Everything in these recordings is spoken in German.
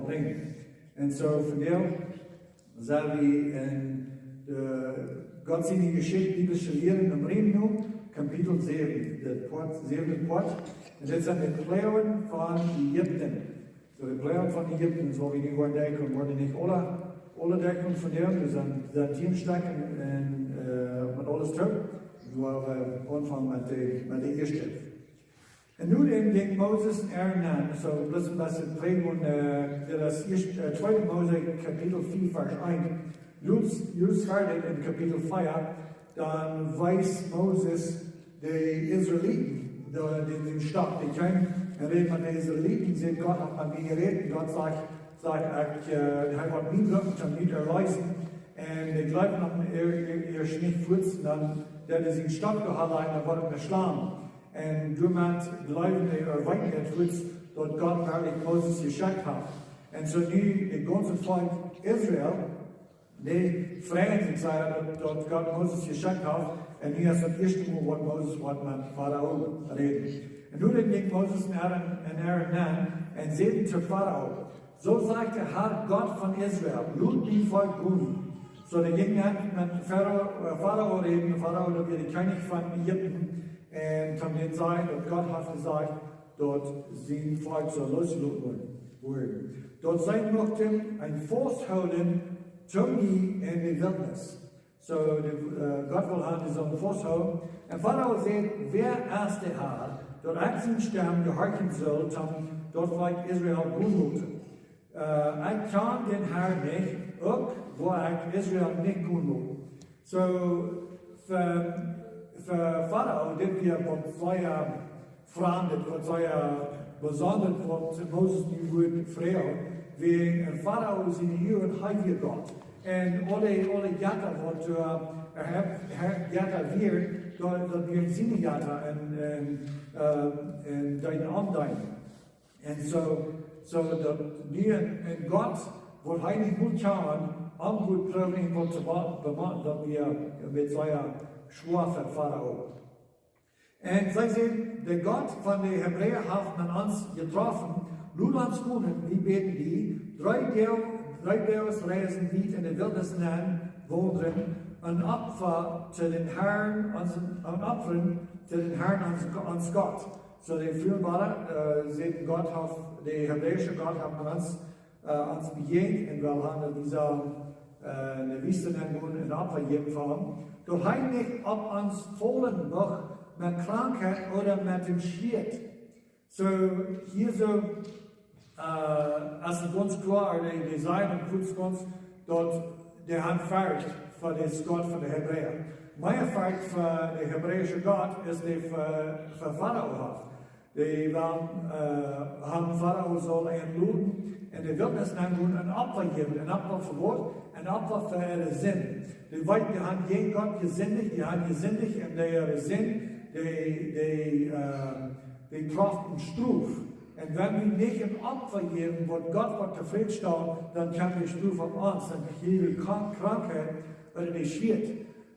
brengen. En zo verdeel zijn we in de Gottseine Geschichte biblische Lehren im Reno, Kapitel 7, de zevende Poat. En dit zijn de plagen van Egypten. So de plagen van Egypten, zo wie die worden niet alle dekken verdeeld, dus zijn 10 stekken en met alles terug. So we aanvangen met de eerste. En nu denkt Moses erna, so listen was het prägen, das zweite Mose Kapitel 4, Vers 1. Just verder in Kapitel 4, dann weiß Moses de Israeliten, den Stadt, die kennen, redet man de Israeliten, sehen Gott hat man mir geredet, Gott sagt hij wordt niet lukken, kan niet erreichen. En de gleichen haben er nicht furzen, dann der ist in Stadt gehalten, dann wordt verslaan. En doordat blijven er weinig het dat God eigenlijk Moses geschenkt had. En zo nu het ganze volk Israël, die vragen zich dat God Moses geschenkt had. En nu is het eerste mal wat Moses wat met Pharao reden. En nu denkt Moses en Aaron na en zeiden te Pharao. Zo zegt de Herr Gott van Israël, laat die volk doen. Zo de ging met Pharao reden, Pharao dat weer de koning van Egypten. En kan dit zijn dat God heeft gezegd dat zijn volk zo losgelaten worden. Dat zij mochten een vasthouden toen in de wildernis. So God wil hebben zo'n vasthouden. En Pharao zei, wer is de Herr, dat ik zijn stem gehorchen zal, dat volk Israël doen moeten. Ik kan den Herr niet, ook waar ik Israël niet doen moet. So, für Pharao, dit wir wat sehr verandert, wat sehr besonders, wat Moses nu wordt vrouw, wie Pharao is in hier een heilige God. En alle jatten wat jatten weer, dat weer Siene jatten en deine aanduiden. En zo dat nu en God wordt hij niet goed gaan, om goed proberen wat te bemannen, dat we met sehr schwach für Pharao. Und sie sehen, der Gott von den Hebräern hat man uns getroffen, nun uns können, wie beten die, drei Jahresreisen wie in der Wildnis wohnen, ein Opfer zu den Herrn, ein Opfern zu den Herrn uns Gott. So die Führbare, sehen Gott, der hebräische Gott hat man uns begegnet, und wir haben dieser eine Wüste ein Opfer gegeben. Doch hij nicht op ons vollen nog met krankheid oder met dem Schwert. So, hier so, als het ganz klar, die zijn en goed ons, dat de hand feiert voor de God van de Hebreeën. Mijn feit voor de Hebreeuwse God is die voor Pharao had. Die haben Pharao soll entlohnen en de wildnis nemen een Opfer geben, een Opfer voor woord, een Opfer voor ihre Sinn. Die haben gegen Gott gesündigt, die haben gesündigt in der Sinn, die trachten Struf. Und wenn wir nicht ein Opfer geben, wo Gott wird zufriedenstellen, dann kann die Struf auf uns, dann kriegen wir Krankheit oder die Schwert.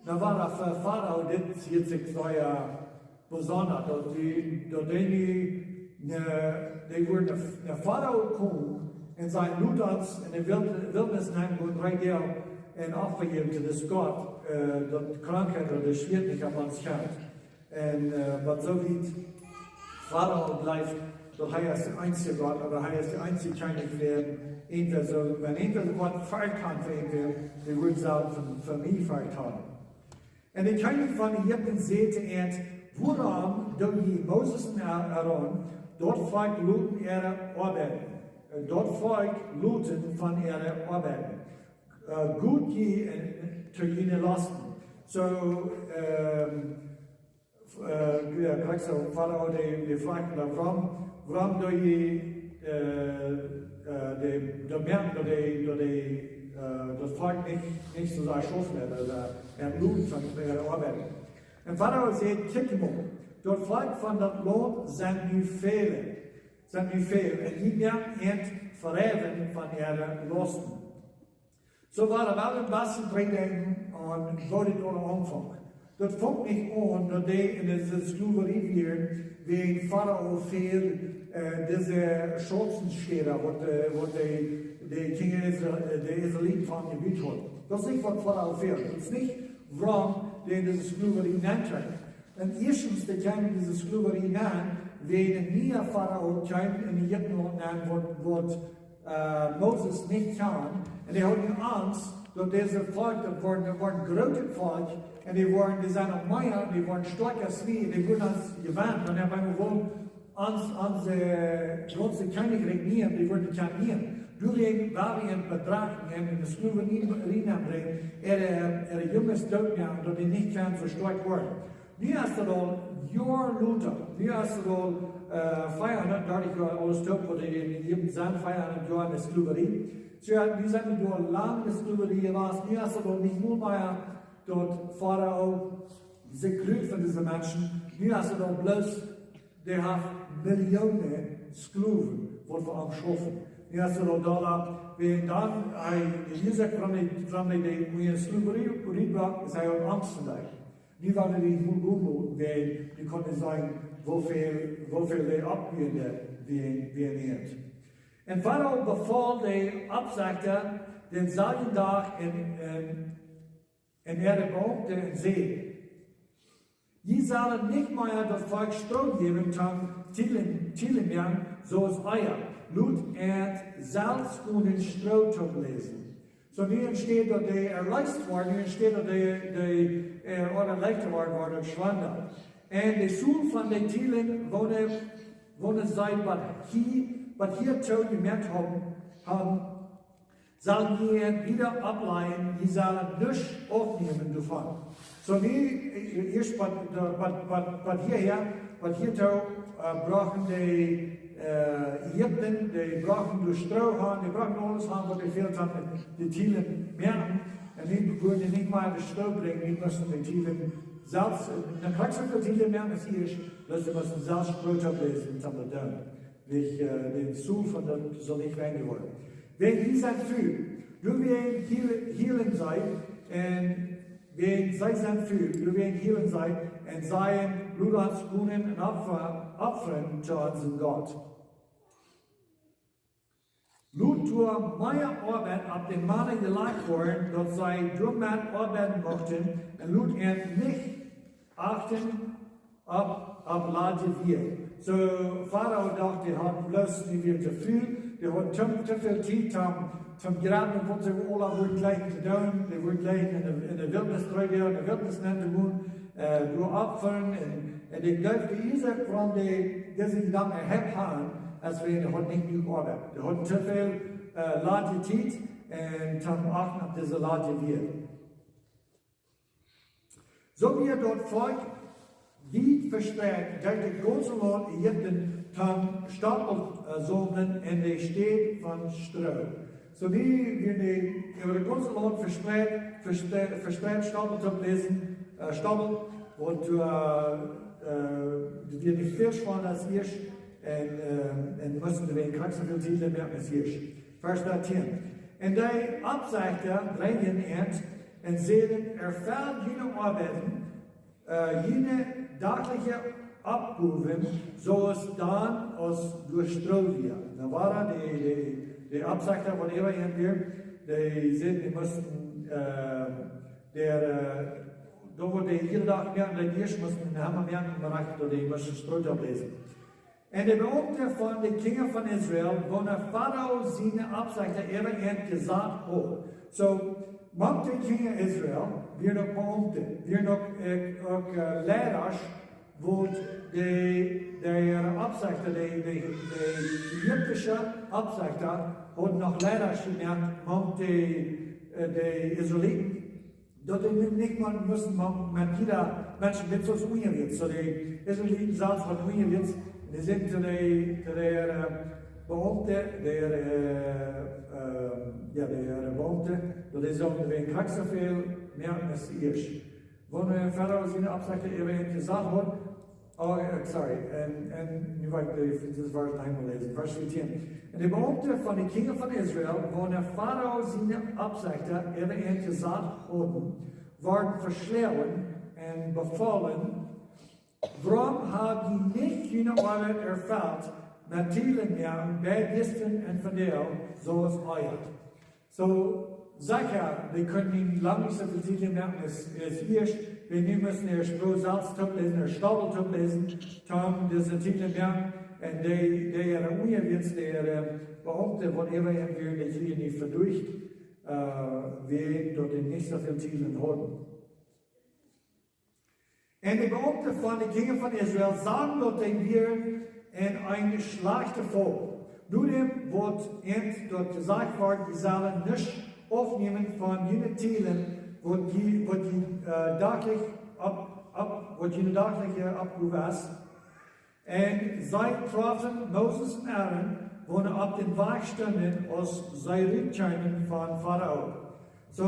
Dann war das für Pharao, das hier sich sehr besonders, die wurden der Pharao kommen und sein Luters in der Wildnis nehmen und 3 Jahre en afgegeven to de Gott, dat krankheid of de schwert niet aan ons gaat. En wat zo niet, Pharao blijft, dat hij is de einzige Gott, aber hij is de einzige König werden. Entweder so, wenn entweder Gott feiert kann für ihn, der wird sagen, für mich feiert haben. En de König van Egypten zegt er, waarom doe je Moses en Aaron, dort volk looten ihre arbeiden. Dort volk looten van ihre arbeiden. Gut je te jullie lasten. Zo, kijk zo, Pharao die vraagt naar waarom doe je de merken dat volk niet zo zou schaffen en bloed van de arbeid. En Pharao zegt, kijk maar, dat volk van dat land zijn nu veel. En die werden het verheven van ihre lasten. So war er wel een beste training en wordt het onder aanvang. dat vond niet aan dat hij in de sklaverie weer, wie Pharao veel deze schotsenscheren, wat de Israëlieten van gebied had. Dat is niet wat Pharao veel. Dat is niet waarom hij deze sklaverie neemt. En eerstens, de kwam deze sklaverie na, wie een nieuwe Pharao kwam in Egyptenland na, wat Moses niet kan. En die hadden angst dat deze volk, dat waren grote volk, en die zijn nog meer, die waren sterk als wij, die worden als gewend, dan hebben we gewoon onze grootste koninkrijk niet, die worden kan niet. Doorheen waar we een bedrag en in de sklaverie brengen, er jongens doodnemen, dat die niet kan zo sterk worden. Nu is het al jaar later, nu is het al 530 jaar alles top, wat die zijn 500 jaar in de sklaverie. Nu zijn we door lang de sklaverie geweest, nu is het al niet meer dat Pharao zich kreeg van deze mensen. Nu is het al bloos, die heeft miljoenen slaven, wat we aanschaffen. Nu is het al daar, en dan, je zegt van die sklaverie uitbracht, is hij ook angst vandaag. Nu waren die goed Google, die konden zeggen hoeveel die opgeven wie niet. En Pharao beval de opzichter denzelfde dag in de behoefte in zee. Je zal niet meer dat volk stroom geven tielen meer zoals eier. Loot het zelfs kunnen stroom te lezen. Zo nu entsteht dat die erleichterd worden, nu entsteht dat die erleichterd worden door schwanger. En de zoel van de tielen wonen zij wat hier zo gemerkt haben, zal je wieder ableiten, je zal het dus opnemen davon. Zo nu, eerst wat hier zo brachen de Egypten, die brachen de stro aan, die brachen alles aan wat veel van de tielen merken. En nu konden niet maar de stro brengen, niet moesten de tielen zelfs, dan krijg je de tielen merken als hier, dus ze moesten zelfs groot oplezen om te doen. De zoel van dat zal niet weinig worden. Wenn ihr seid für, du wirst healen sein, und wenn sie sind für, du wirst healen sein, und seien Blutans Kuhnen und Opfern zu unserem Gott. Lutur meine Arbeit ab den Mannen gelegt worden, dass sie drum arbeiten mochten, und Lut nicht achten, ab Lade wir. So, Pharao dachte, er hat bloß nicht wieder zu viel, er hat zu viel Zeit zum Graben, was sie alle wohl gleich zu tun, die wohl gleich in der Wildnis treten, in der Wildnis nennen, durch Opfern, und ich glaube, die Isaac, warum die sich dann erhebt haben, als wir, der hat nicht genug Arbeit. Der hat zu viel Lade Zeit, und dann achten auf diese Lade wir. So wie dort folgt, wie verstärkt, dass der große Land Ägypten tam Stapelzonen in der Stadt von Stroh. So wie wir über das ganze Land verstärkt Stapel zu lesen, Stapel, und wir nicht viel spannender als hier, und müssen wir in Krankheiten Titel mehr als hier. Vers 13. Und die Abseiter bringen und sehen, fällt jene Arbeiten, jene dagelijkse opproeven, zoals dan als door Stroh weer. Dan waren de opzichter van Ewa en weer, die zeiden, die moesten, da wordt de hele dag meer, en eerst moesten helemaal meer bereikt, door die moesten Stroh oplezen. En de beambte van de koning van Israël, wanneer Pharao zijn opzichter Ewa en gezegd had. So, want de koning Israël, weer nog beambte, weer nog ook leiders, wordt de opzichter, de Egyptische opzichter, had nog leiders gemerkt, want de Israëlieten, dat die niet meer moesten met jeder mensen met zoals ongewicht. So de Israëlieten zelfs van ongewicht, die zijn te de beambte, de beambte, dat is ook de krak zoveel meer als eerst. Wanneer Pharao zijn opzichter even gezegd had, en nu wil ik dit vers nog eenmaal lezen, vers 14. En de beambte van de koning van Israël, wanneer Pharao zijn opzichter even gezegd hadden, waren versleeuwen en bevallen, waarom heb je niet jullie arbeid erveld met tielen meer bij gisten en verdeel, zoals euer? So, sicher, wir können nicht lange so viel Titel merken, es ist wir müssen erst bloß Salztop lesen, der Staudeltop lesen, Tom, diese Titel merken, und der Ungewiss, der behauptet, whatever wir hier nicht verdurcht, wir dort nicht so viel Titel haben. Und die Behaupter von den Kindern von Israel sagen dort wir in ein schlechtes Volk. Nur dem wird dort gesagt worden, die sollen nicht aufnehmen von jenen Teilen, wo die daglich Abruf ist. Und sie trafen Moses und Aaron, wo auf den Weg standen, aus Rückscheinen von Pharao. So,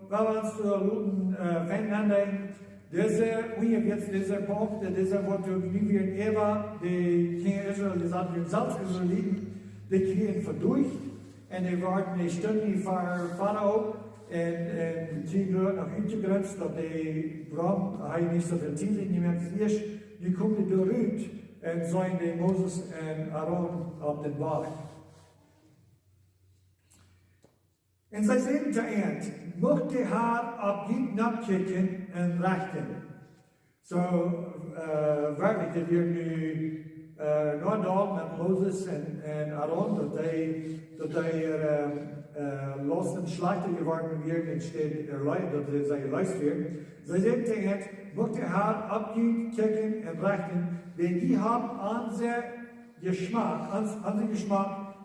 wenn wir uns zu Luten verändern, diese Behaupter, diese Worte, wie wir in Eva, die Kinder Israel, die sagten, wir selbst Israeliten, die kriegen verdurcht, und die waren die Stunden vor Pharao, und die gehören nach hinten gegrenzt, dass die Bram, nicht so viel Zeit in die erst, die kommen durch, und seien die Moses und Aaron auf den Weg. Und sie sagen zu End, mocht die Haar ab jeden abkicken und rechten. So, wirklich, das wird nu Nordal mit Moses und Aaron, dass die losen Schlachter geworden werden, entsteht dass sie erleist werden. Sie sagen zu End, mocht die Haar ab jeden kicken und rechten, denn die haben unseren Geschmack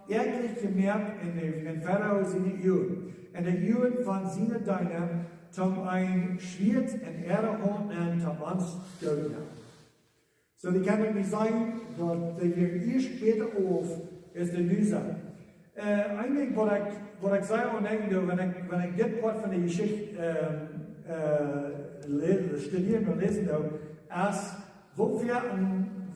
eigentlich gemerkt in Pharao seine Juden. Und die Juden von seinen Deinen haben ein Schwert in ihre Hand und haben uns töten. So, die kann nicht sagen, dass die erst später auf ist der Lüser. Eigentlich, was ich sage und denke, wenn ich das Wort von der Geschichte studieren und lesen darf, ist, wofür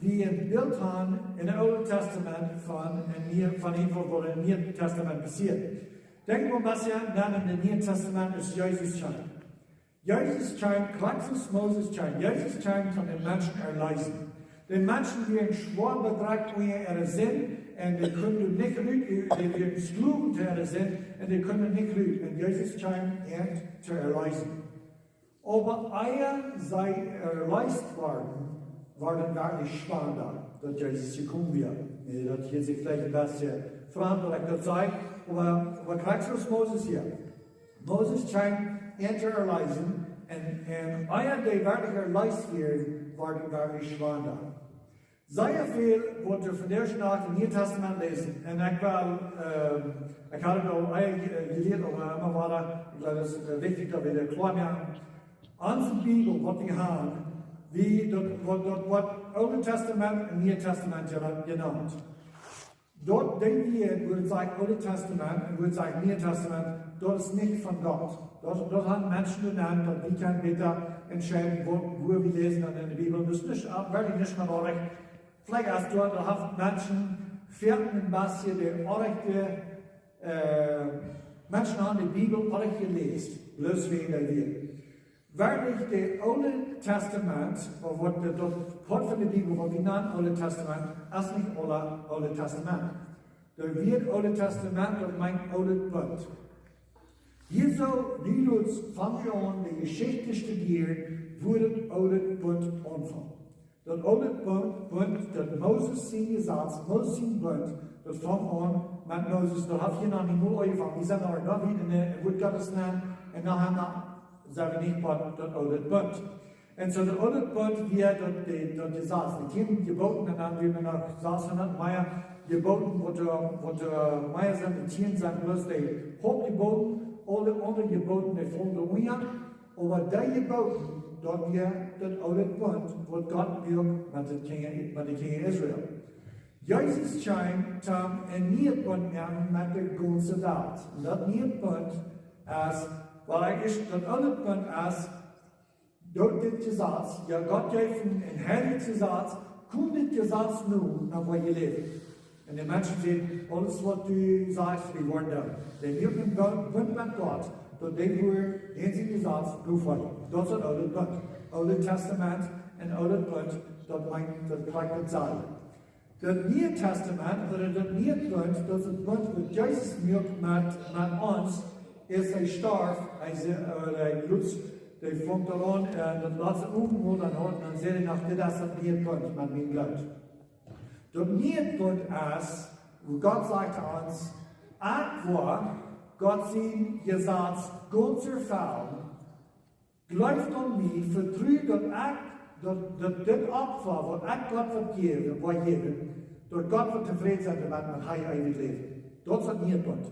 wir ein Bild haben in dem Alten Testament von dem, was im Neuen Testament passiert. Denken wir mal, was ja dann im Neuen Testament ist Jesus scheint. Jesus scheint, Christus Moses scheint. Jesus scheint von den Menschen erleisen. Den Menschen, die in schwer betragt, wo ihre sind, und die können nicht rügen, die werden Sklaven zu ihre sind, und die können nicht rügen. Und Jesus scheint zu erleisen. Aber eier sei erleist worden, waren wirklich spannend, dass Jesus gekommen wird. Das hier sich vielleicht ein bisschen verantwortlich das sein, aber Christus Moses hier. Moses scheint zu erleisen, und eier, die wirklich erleist werden, waren wirklich spannend. Sehr viel, was wir von der Nacht im Neuen Testament lesen, und ich habe noch gelesen, aber immer weiter, ich glaube, es ist wichtig, dass wir das klar machen. Unsere Bibel, was wir haben, wie das Alte Testament und Neue Testament genannt. Dort denken wir, würde sagen, Alte Testament und würde sagen, Neue Testament, das ist nicht von Gott. Dort haben Menschen genannt, dass die können bitte entscheiden, wo wir lesen in der Bibel. Das ist wirklich nicht mehr recht. Vielleicht hast du da Menschen, vierten in Basie, die Menschen haben die Bibel auch gelesen, bloß wie in der Bibel. Wirklich, das Alte Testament, oder das Wort von der Bibel, was wir nennen, Alte Testament, ist nicht Alte Testament. Das wird Alte Testament, das meint Alte Bund. Hier so, die uns fangen wir an, die Geschichte studieren, wo das Alte Bund anfängt. Das Alte Bund, das Moses sein Gesetz, Moses sein Bund, das fängt an mit Moses. Da hat hier noch nicht nur angefangen. Die sind noch wieder in der Wort Gottes nennen, und nachher sagen wir nicht, das Alte Bund. Und so das Alte Bund wird das Gesetz. Die Kinder geboten, und dann wie wir noch 600 Meier geboten, wo der Meier sind, die Tieren sind bloß die Hauptgeboten, alle anderen Geboten, die folgen mir. Aber die Geboten, dort wir das Alte Bund, wo Gott will mit den Kindern Israel. Jesus scheint ein Neuen Bund mit der ganzen Welt. Und das Neuen Bund ist, weil das Alte Bund ist, dort das Gesetz, ja Gott gibt ein herrliches Gesetz, kommt das Gesetz nun, nach wo ihr lebt. Und die Menschen sehen, alles was du sagst, wir wollen da. Denn wir haben Bund mit Gott, dort denken wir, den Gesetz, du folgen. Das ist das Alte Bund. Oude Testament en Oude Bund, dat krijgt het zaal. Het Nieuwe Testament, oder het Nieuwe Bund, dat is het Bund wat Jezus maakt met ons, is hij starf, hij bloed, hij vangt eraan, dat laatste ogenblik dan hoort, dan zegt hij nog, dit is het Nieuwe Bund met mijn bloed. Het Nieuwe Bund is, wo Gott sagt zu uns, Gott sein Gesetz ganz erfüllen, glaubt an mich, vertraut, dass das Opfer, was ich Gott vergeben, dass Gott wird zufrieden sein mit meinem ewigen Leben. Das ist nicht Gott.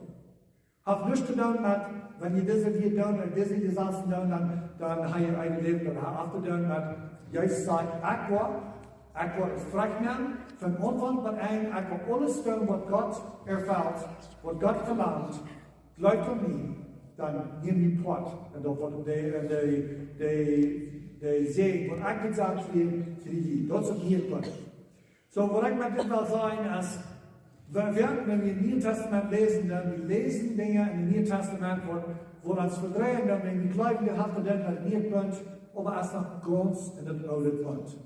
Hat nichts zu tun mit, wenn ihr diese hier tun und diese Gesetze tun, dann habe ich ein Leben. Dann hat zu tun mit, Jesus sagt, ich war Frechnen, von Anfang an, ich war alles tun, was Gott erfüllt, was Gott verlangt. Glaubt an mich, dann nimm die Poat. Und dann wird die Segen, was ich gesagt habe, für die. Das ist nicht Gott. So, was ich mit dem will sagen, ist, wenn wir im Neuen Testament lesen, dann wir lesen Dinge im Neuen Testament, wo das verdrehen, dann wir glauben, wir haben dann mit dem Neuen Bund, aber erst noch ganz in den Alten Bund.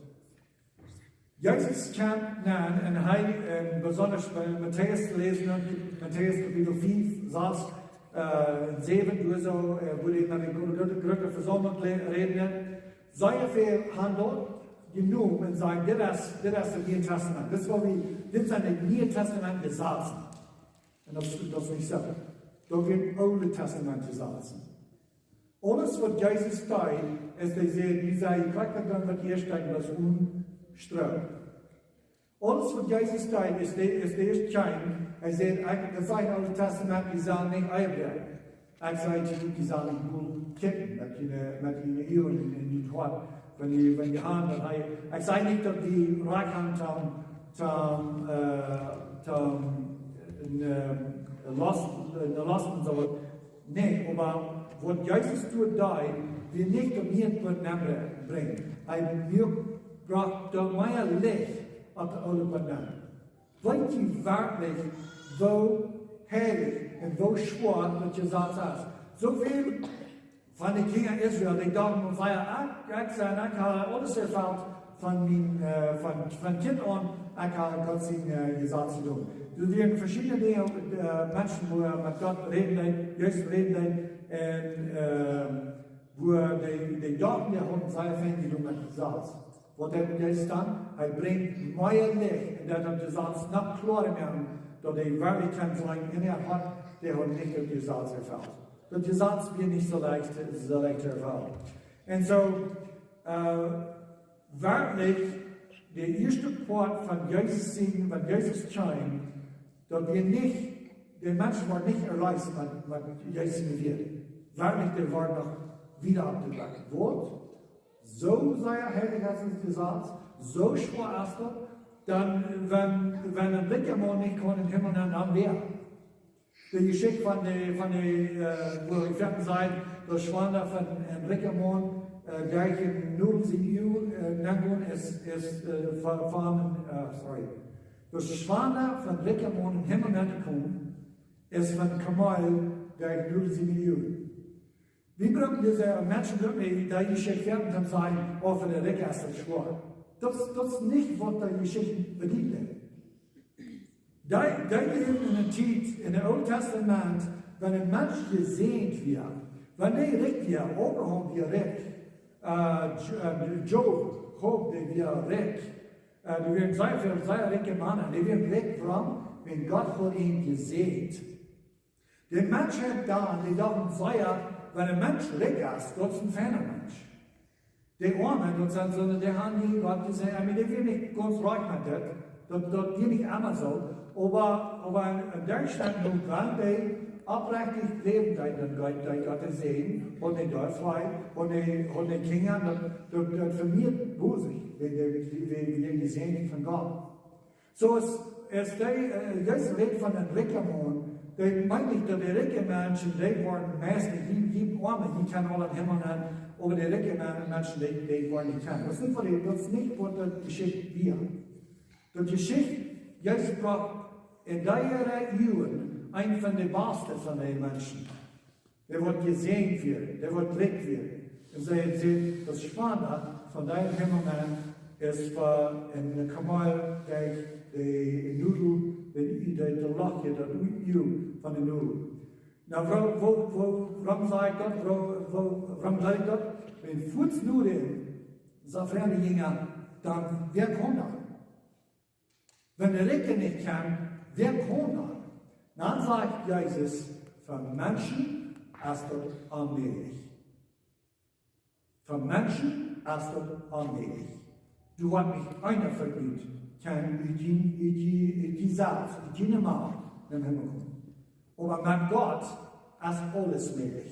Jesus kam und besonders bei Matthäus lesen, Matthäus Kapitel 5, saß 7 Uhr so, wo die mit der Gruppe Versammlung reden, sehr viel Handel, genug und sagen, das ist das Neue Testament. Das sind die Neue Testament Gesetze. Und das ist nicht so. Da wird Alte Testament Gesetze. Alles, was Jesus sagt, ist, dass ich kriegt dann, was ihr steigt, das Unström. Alles, was Jesus sagt, ist der erste Schein. Er sagt, das sagt Alte Testament, die sollen nicht einbleiben. Er sagt, die sollen nicht gut kippen, mit ihnen hier und in die Tor. Wenn die haben, dann ich sage nicht, dass die reich haben lassen soll. Nein, aber was Jesus tut da, wir nicht um hier zu bringen. Er braucht da mehr Licht auf der Alte Band. Weißt du wirklich, wo heilig und wo schwer das Gesetz ist? So viel von den Kindern Israel, die dachten und sagen, ich habe alles erfüllt von Kind an, ich habe Gott sein Gesetz tun. Es werden verschiedene Dinge, Menschen, wo mit Gott reden, Jesus reden, und wo die dachten, die haben seine Veränderung mit Gesetz. Was der ist dann? Er bringt neue Licht, und der Gesetz noch klarer machen, dass die Wirklichkeit sagen, in der hat, der hat nicht das Gesetz erfüllt. Das Gesetz wird nicht so leicht erfüllt. Und so, wirklich, der erste Part von Jesus singen, von Jesus scheint, dass wir nicht, der Mensch war nicht erreicht, was Jesus wird. Wirklich, der war noch wieder abgebracht. Wort, so sei er heilig, als es gesagt, so schwer ist er, dann, wenn ein Blickermann nicht kann in den Himmel, dann wer? Die Geschichte von der, wo ich fertig seid, das Schwander von Blickermann, der in 07 Nangun ist das Schwander von Blickermann in den Himmel gekommen, ist von Kamal, der in 07 Wie brauchen diese Menschen, die Geschichte fertig und sagen, oh, für den Ricker ist das schwer. Das ist nicht, was die Geschichte bedient. Die leben in einer Zeit, in dem Alten Testament, wenn ein Mensch gesehnt wird, wenn der recht wird, Abraham wird recht, Job wird recht, die werden sehr reiche Männer, die werden recht, warum? Wenn Gott von ihnen gesehnt. Der Mensch hat da, die dachten, wenn ein Mensch recht ist, das ist ein ferner Mensch. Die Armen, die haben nie Gott gesehen, die werden nicht ganz reich mit das geht nicht immer so. Aber in Deutschland, wo gerade aufrichtig leben, die Gott sehen, und die dort frei, und die Kinder, das vermehrt bosig, wie gesehen von Gott. So ist Jesus redet von den Rickermann, die meint nicht, dass die reichen Menschen, die waren meistens, die Arme, die kann alle im Himmel haben, aber die reichen Menschen, die waren nicht kann. Das ist nicht, was die Geschichte wird. Die Geschichte, Jesus braucht in der Jahren einen von den Besten von den Menschen. Der wird gesehen wird, der wird recht wird. Und sie das Spannende von deinem Himmelmann ist für ein Kamal, die Nudel, der Loch hier, der U von der Nudel. Na, warum sagt Gott, warum sagt Gott, wenn Fußnudeln so fremde Jünger, dann wer kommt da? Wenn der Richter nicht kann, wer kommt da? Dann sagt Jesus, für Menschen ist das allmählich. Für Menschen ist das allmählich. Du hast mich einer verdient, kann ich sagen, ich kann mal in den Himmel kommen. Aber mit Gott ist alles möglich.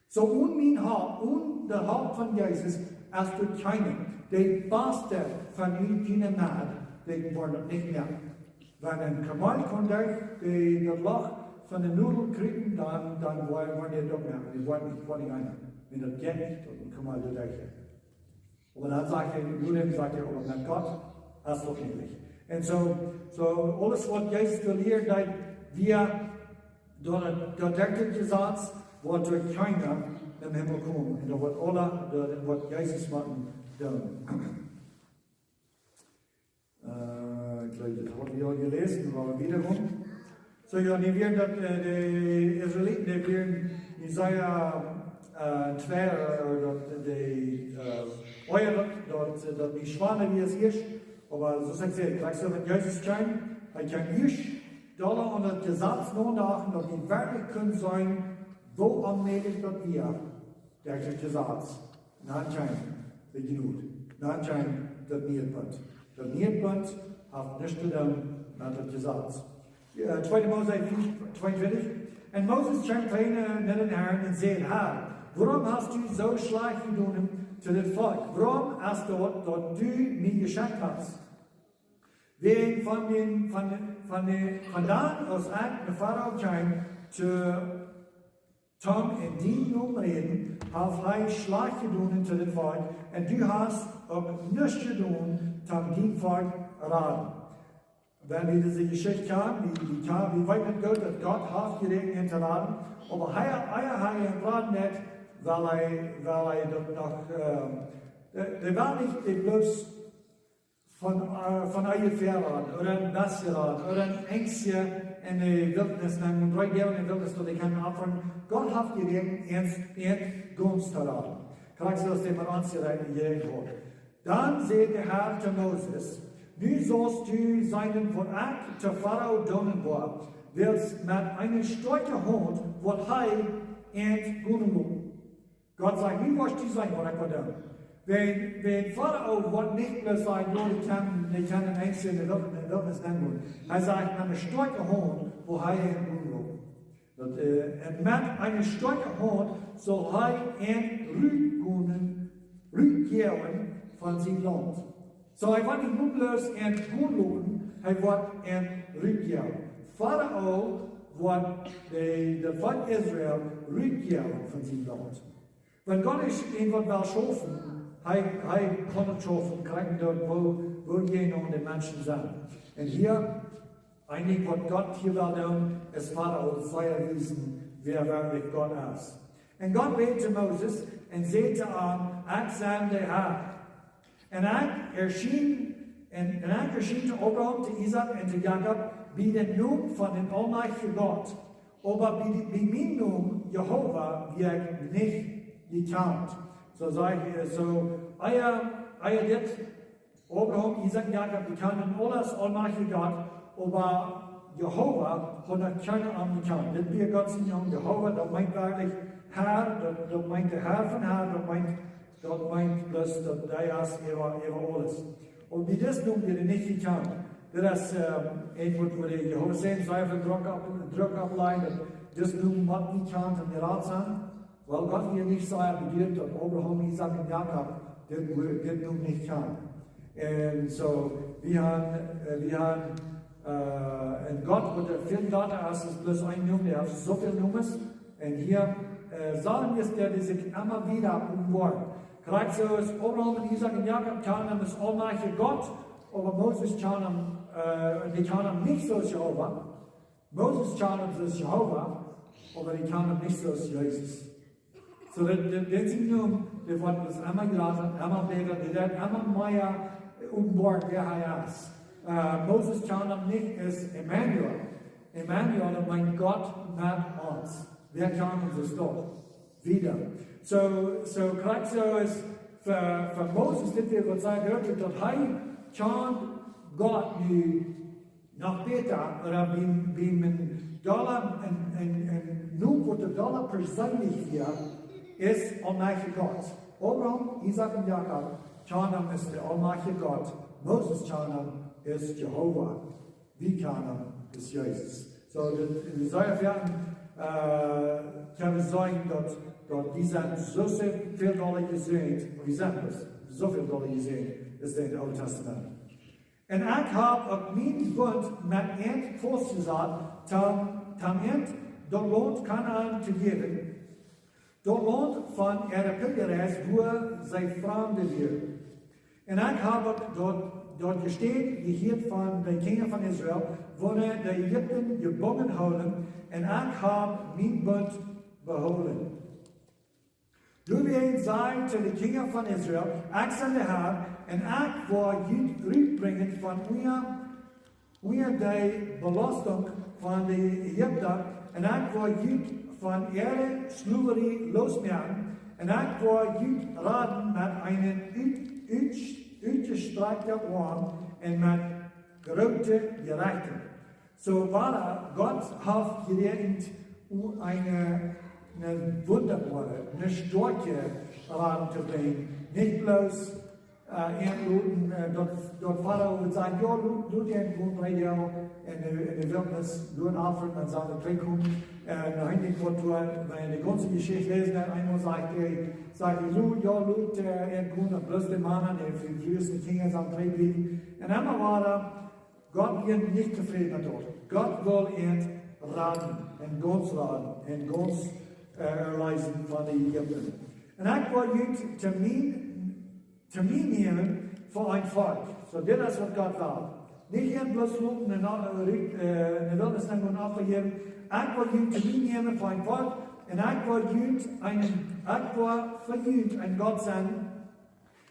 So, und der Haupt von Jesus ist für keinen. Der Beste von ihnen Mann, der wollen nicht mehr. Wenn ein Kamal kommt, das Loch von den Nudeln kriegen, dann wollen die doch mehr. Die wollen nicht einer. Wenn das geht nicht, dann kann man das gleiche. Aber dann sagt er, Julian sagt er, aber mit Gott ist doch nicht. Und so alles, was Jesus gelehrt hat, wir durch den Gesetz, wird durch keiner im Himmel kommen. Und da wird alle, was Jesus machen, ich glaube, das haben wir ja gelesen, aber wiederum. So, ja, die Israeliten, die werden Jesaja 2, die die Schwane, wie es ist, aber so sagt sie, sagst du, wenn Jesus kann, dann kann ich Dollar unter das Gesetz nachdenken, dass die wirklich können sein, wo allmählich das wir, der Gesetz. Nein, wie genug. Nein, das nicht wird. Das nicht wird, hat nicht getan mit dem Gesetz. 2. Mose 22. Und Moses schenkt einen den Herrn und sagt, Herr, warum hast du so schlecht getan zu dem Volk? Warum hast du dort du mir geschenkt hast? Wegen von da aus der Pharao kam zu Tom in den umreden, auf schlecht getan zu dem Volk, und du hast auch nichts getan, um den Volk raten. Wenn wir diese Geschichte kam, wie weit mit Gott, dass Gott hat geregnet hinterladen, aber er raten nicht, weil er dort noch, der war nicht bloß von eurer Verrat oder ein Besserat oder ein Ängstchen in der Wildnis, und 3 Jahre in der Wildnis, die kann opfern. Gott hat geregnet, und Gunst raten. Kannst du das dem geregnet worden. Dann sagt der Herr zu Moses, nu sollst du seinen von Ak zu Pharao donen war, willst mit einem starken Hund, wat und Gunung. Gott sagt, wie wirst du sein, was ich da? Wenn Pharao wird nicht mehr sein, die kann Ängste in der Wildnis nehmen. Er sagt, mit einem starken Hund, wo und Gunung. Und mit einem starken Hund soll Rückkehren von seinem Land. So, er wird nicht nur bloß in Gunloten, er wird in Rückkehren. Pharao wird der Volk Israel rückkehren von seinem Land. Wenn Gott ist irgendwann will schaffen, er kann es schaffen, kriegen dort, wo jene und die Menschen sind. Und hier, eigentlich, was Gott hier will tun, ist Pharao zu erwiesen, wer wirklich Gott ist. Und Gott bete zu Moses und sagte an, ich sende der Herr. Und er erschien zu Abraham, zu Isaac und zu Jakob, wie den Namen von dem allmächtigen Gott. Aber wie mein Name, Jehova, wird nicht gekannt. So sage ich, so, euer dit, Abraham, Isaac und Jakob, die kannten alles allmächtige Gott, aber Jehova hat noch keine anderen gekannt. Das wird Gott sein Name, Jehova, das meint wirklich Herr, das meint der Herr von Herr, das meint bloß, dass der ist über alles. Und wie das nun wird nicht gekannt. Das ist etwas, wo die Jehova sehen, sei für Druck ableiten, das nun wird nicht gekannt und der Rat sein. Weil Gott hier nicht sagen wird, dass Abraham, Isaac und Jakob das nun nicht kann. Und so, wir haben und Gott, wo der viel Gott ist, ist bloß ein Nummer, der hat so viele Nummern. Und hier sagen wir es, der sich immer wieder umworfen. Gerade so ist Abraham und Isaac und Jakob kamen das allmächtige Gott, aber Moses kamen, die kamen nicht so als Jehova. Moses kamen als Jehova, aber die kamen nicht so als Jesus. So dat is nu, det wordt dus allemaal gelaten, allemaal beter, det allemaal meer umborg, wer hij is. Moses kan hem niet als Emmanuel. Emmanuel, mein Gott mit uns. Wer kann uns das wieder? So gleich so ist für Moses, das wir sagen, dass er kann Gott nu noch besser, oder wie ein Dollar, nun wo der Dollar persönlich wird, ist Allmächtiger Gott. Abraham, Isaac und Jakob, Chanam ist der Allmächtige Gott. Moses Chanam ist Jehova. Wie Chanam ist Jesus. So, in solchen Fällen kann es sein, dass wir sind so viel Dollar gesehen, wir sind das, so viel Dollar gesehen, ist in Alten Testament. Und ich habe auf meinen Bund mit Ent vorgesagt, tam Ent, dort lohnt Kanaan zu geben. Dort lohnt von ihrer Pilgerreise, wo sie Freunde wird. Und ich habe dort gesteht, gehiert von den Kindern von Israel, wo die Ägypten gebunden haben, und ich habe mein Bund beholen. Du wirst sagen zu den Kindern von Israel, ich bin der Herr, und ich will rückbringen von mir die Belastung von den Ägyptern, und ich will von ihrer Sklaverei loswerden, und ich will raten mit einem uitgestrekte Arm und mit große Gerechtigkeit. So war Gott hat gelernt, eine wunderbare, eine starke Raten zu bringen. Nicht bloß dort Pharao und sagen, ja, du den Grund Radio in der Wildnis, du in Afrika, und seine Trinkum, nach Hintergrund, wenn die ganze Geschichte lesen, dann einmal sagt du, der Grund, und bloß der Mann, der für die größten Kinder am Dreh blieben. Und einmal war Gott wird nicht zufrieden dort. Gott will ihn raten, und ganz raten, und ganz erweisen von den Ägyptern. Und ich will Termin nehmen für ein Volk. So, das ist, was Gott will. Nicht bloß loben, eine Wildnis und abgeben. Ich will Termin nehmen für ein Volk. Und ich will ein Gott sein.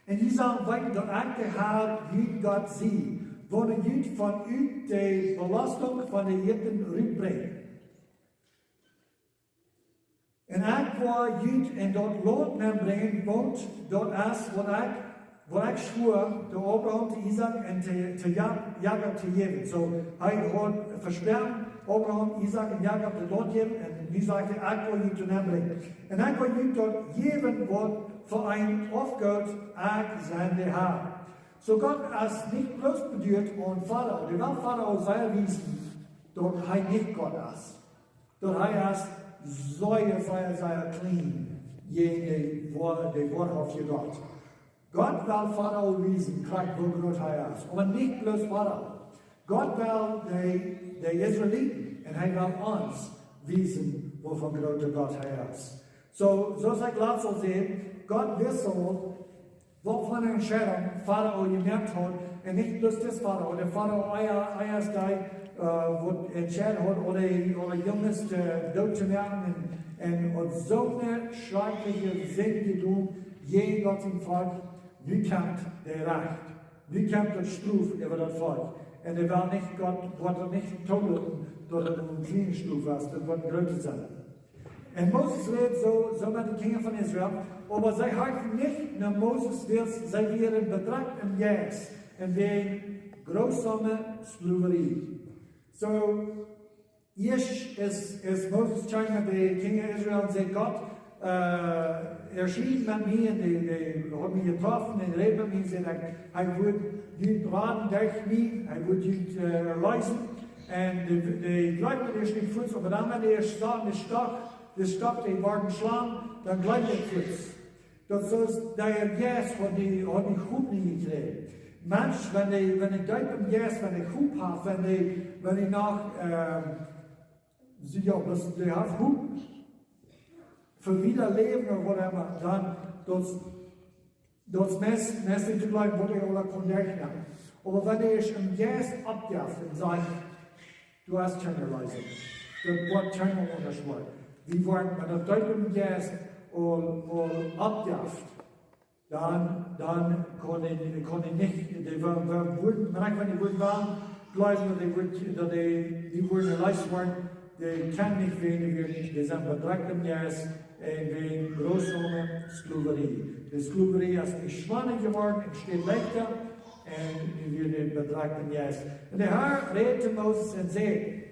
Und die sagen weiter, dass ich der Herr, wie Gott sie, wo der Jüd von die Belastung von den Ägypten rückbringt. Und ich will Jüd in dort Lot bringen, wohnt dort erst, wo ich schwur, der Abraham, der Isaac und der Jakob zu geben. So, er hat versprochen, Abraham, Isaac und Jakob zu Lot geben, und wie sagte ich will Jüd zu bringen. Und ich will Jüd dort geben, wo für ein Aufgott, ich sein der Herr. So Gott ist nicht bloß bedeutet und Pharao, der will Pharao sehr wissen, dort er nicht Gott ist. Dort er ist sehr clean, jene Wort auf die Gott. Gott will Pharao wiesen, wo Gott er ist. Aber nicht bloß Pharao. Gott will die Israeliten und er will uns wiesen, wovon Gott er ist. So sagt Gott so sehen, Gott wisse, wovon eine Entscheidung Pharao gemerkt hat, und nicht bloß das Pharao. Der Pharao erst wo entschieden hat, oder Jungs dort zu merken, und so eine schreckliche Sinn tun, je Gott im Volk, nu kommt der Recht, nu kommt das Struf über das Volk. Und er will nicht Gott, wird nicht toten, dort eine kleine Stufe ist, das wird größer sein. Und Moses lebt so mit den Kindern von Israel, aber sie halten nicht nach Moses, sie werden bedrängt im Jäs, in der grausamen Sklaverei. So, jetzt ist Moses scheint mit den Kindern Israel und sagt, Gott, erschien mit mir, die hat mich getroffen, und redet mit mir, und sagt, er wird nicht raten durch mich, er wird nicht leisten, und die gleitet ist nicht Fuß, aber dann, wenn er das Stock, die waren schlagen, dann gleitet er Fuß. Das ist, der Jäs hat die Hut nicht gekriegt. Mensch, wenn ich dort im Jäs, wenn ich Hut habe, wenn ich nach, die hat Hut, für wieder leben oder whatever, dann das Messer zu bleiben, wo ich oder Kondition. Aber wenn ich im Jäs abdarf und sage, du hast keine Leistung, das Wort keine Unterschwert. Wie wollen wir das Deutsch im Jäs und abjaft, dann kon ich nicht, die wurden, wenn die wurden waren, die wurden leicht waren, die kann nicht weniger, die sind bedrückt im Jas, wegen große Sklaverei. Die Sklaverei ist nicht schwanger geworden, steht leichter, und wir werden bedrückt im Jas. Und der Herr redete Moses und sagt,